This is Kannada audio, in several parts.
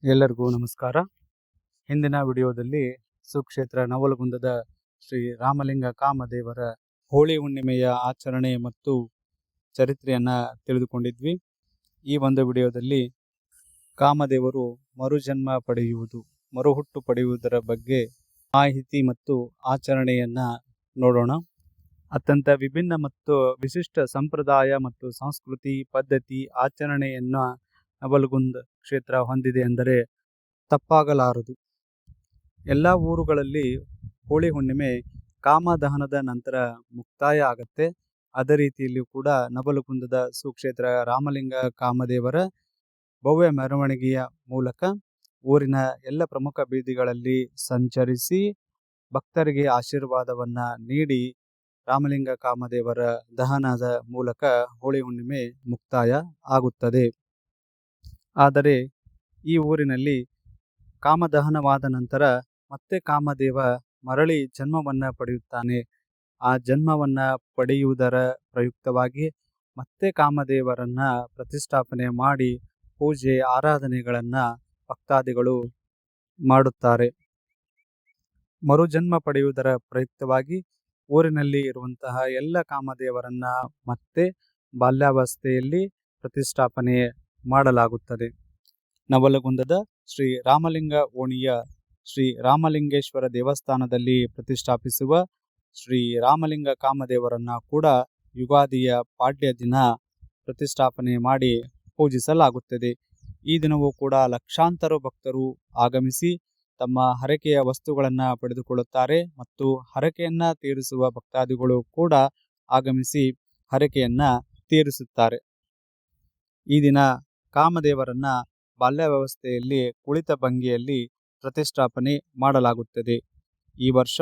ಎಲ್ಲರಿಗೂ ನಮಸ್ಕಾರ. ಹಿಂದಿನ ವಿಡಿಯೋದಲ್ಲಿ ಸುಕ್ಷೇತ್ರ ನವಲಗುಂದದ ಶ್ರೀ ರಾಮಲಿಂಗ ಕಾಮದೇವರ ಹೋಳಿ ಹುಣ್ಣಿಮೆಯ ಆಚರಣೆ ಮತ್ತು ಚರಿತ್ರೆಯನ್ನು ತಿಳಿದುಕೊಂಡಿದ್ವಿ. ಈ ಒಂದು ವಿಡಿಯೋದಲ್ಲಿ ಕಾಮದೇವರು ಮರುಜನ್ಮ ಪಡೆಯುವುದು, ಮರುಹುಟ್ಟು ಪಡೆಯುವುದರ ಬಗ್ಗೆ ಮಾಹಿತಿ ಮತ್ತು ಆಚರಣೆಯನ್ನು ನೋಡೋಣ. ಅತ್ಯಂತ ವಿಭಿನ್ನ ಮತ್ತು ವಿಶಿಷ್ಟ ಸಂಪ್ರದಾಯ ಮತ್ತು ಸಂಸ್ಕೃತಿ ಪದ್ಧತಿ ಆಚರಣೆಯನ್ನು ನವಲಗುಂದ ಕ್ಷೇತ್ರ ಹೊಂದಿದೆ ಎಂದರೆ ತಪ್ಪಾಗಲಾರದು. ಎಲ್ಲ ಊರುಗಳಲ್ಲಿ ಹೋಳಿ ಹುಣ್ಣಿಮೆ ಕಾಮದಹನದ ನಂತರ ಮುಕ್ತಾಯ ಆಗತ್ತೆ. ಅದೇ ರೀತಿಯಲ್ಲಿ ಕೂಡ ನವಲಗುಂದದ ಸುಕ್ಷೇತ್ರ ರಾಮಲಿಂಗ ಕಾಮದೇವರ ಭವ್ಯ ಮೆರವಣಿಗೆಯ ಮೂಲಕ ಊರಿನ ಎಲ್ಲ ಪ್ರಮುಖ ಬೀದಿಗಳಲ್ಲಿ ಸಂಚರಿಸಿ ಭಕ್ತರಿಗೆ ಆಶೀರ್ವಾದವನ್ನು ನೀಡಿ ರಾಮಲಿಂಗ ಕಾಮದೇವರ ದಹನದ ಮೂಲಕ ಹೋಳಿ ಹುಣ್ಣಿಮೆ ಮುಕ್ತಾಯ ಆಗುತ್ತದೆ. ಆದರೆ ಈ ಊರಿನಲ್ಲಿ ಕಾಮದಹನವಾದ ನಂತರ ಮತ್ತೆ ಕಾಮದೇವ ಮರಳಿ ಜನ್ಮವನ್ನು ಪಡೆಯುತ್ತಾನೆ. ಆ ಜನ್ಮವನ್ನು ಪಡೆಯುವುದರ ಪ್ರಯುಕ್ತವಾಗಿ ಮತ್ತೆ ಕಾಮದೇವರನ್ನು ಪ್ರತಿಷ್ಠಾಪನೆ ಮಾಡಿ ಪೂಜೆ ಆರಾಧನೆಗಳನ್ನು ಭಕ್ತಾದಿಗಳು ಮಾಡುತ್ತಾರೆ. ಮರುಜನ್ಮ ಪಡೆಯುವುದರ ಪ್ರಯುಕ್ತವಾಗಿ ಊರಿನಲ್ಲಿ ಇರುವಂತಹ ಎಲ್ಲ ಕಾಮದೇವರನ್ನು ಮತ್ತೆ ಬಾಲ್ಯಾವಸ್ಥೆಯಲ್ಲಿ ಪ್ರತಿಷ್ಠಾಪನೆ ಮಾಡಲಾಗುತ್ತದೆ. ನವಲಗುಂದದ ಶ್ರೀ ರಾಮಲಿಂಗ ಓಣಿಯ ಶ್ರೀ ರಾಮಲಿಂಗೇಶ್ವರ ದೇವಸ್ಥಾನದಲ್ಲಿ ಪ್ರತಿಷ್ಠಾಪಿಸುವ ಶ್ರೀ ರಾಮಲಿಂಗ ಕಾಮದೇವರನ್ನು ಕೂಡ ಯುಗಾದಿಯ ಪಾಡ್ಯ ದಿನ ಪ್ರತಿಷ್ಠಾಪನೆ ಮಾಡಿ ಪೂಜಿಸಲಾಗುತ್ತದೆ. ಈ ದಿನವೂ ಕೂಡ ಲಕ್ಷಾಂತರ ಭಕ್ತರು ಆಗಮಿಸಿ ತಮ್ಮ ಹರಕೆಯ ವಸ್ತುಗಳನ್ನು ಪಡೆದುಕೊಳ್ಳುತ್ತಾರೆ ಮತ್ತು ಹರಕೆಯನ್ನು ತೀರಿಸುವ ಭಕ್ತಾದಿಗಳು ಕೂಡ ಆಗಮಿಸಿ ಹರಕೆಯನ್ನು ತೀರಿಸುತ್ತಾರೆ. ಈ ದಿನ ಕಾಮದೇವರನ್ನ ಬಾಲ್ಯಾವಸ್ಥೆಯಲ್ಲಿ ಕುಳಿತ ಭಂಗಿಯಲ್ಲಿ ಪ್ರತಿಷ್ಠಾಪನೆ ಮಾಡಲಾಗುತ್ತದೆ. ಈ ವರ್ಷ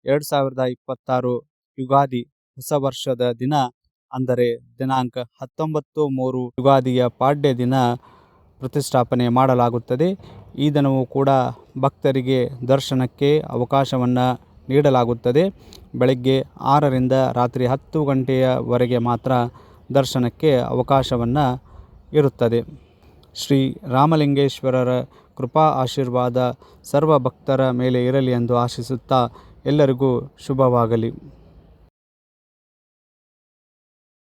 2026 ಯುಗಾದಿ ಹೊಸ ವರ್ಷದ ದಿನ ಅಂದರೆ ದಿನಾಂಕ 19/3 ಯುಗಾದಿಯ ಪಾಡ್ಯ ದಿನ ಪ್ರತಿಷ್ಠಾಪನೆ ಮಾಡಲಾಗುತ್ತದೆ. ಈ ದಿನವೂ ಕೂಡ ಭಕ್ತರಿಗೆ ದರ್ಶನಕ್ಕೆ ಅವಕಾಶವನ್ನು ನೀಡಲಾಗುತ್ತದೆ. ಬೆಳಗ್ಗೆ 6ರಿಂದ ರಾತ್ರಿ 10 ಗಂಟೆಯವರೆಗೆ ಮಾತ್ರ ದರ್ಶನಕ್ಕೆ ಅವಕಾಶವನ್ನು ಇರುತ್ತದೆ. ಶ್ರೀ ರಾಮಲಿಂಗೇಶ್ವರರ ಕೃಪಾ ಆಶೀರ್ವಾದ ಸರ್ವ ಭಕ್ತರ ಮೇಲೆ ಇರಲಿ ಎಂದು ಆಶಿಸುತ್ತಾ ಎಲ್ಲರಿಗೂ ಶುಭವಾಗಲಿ.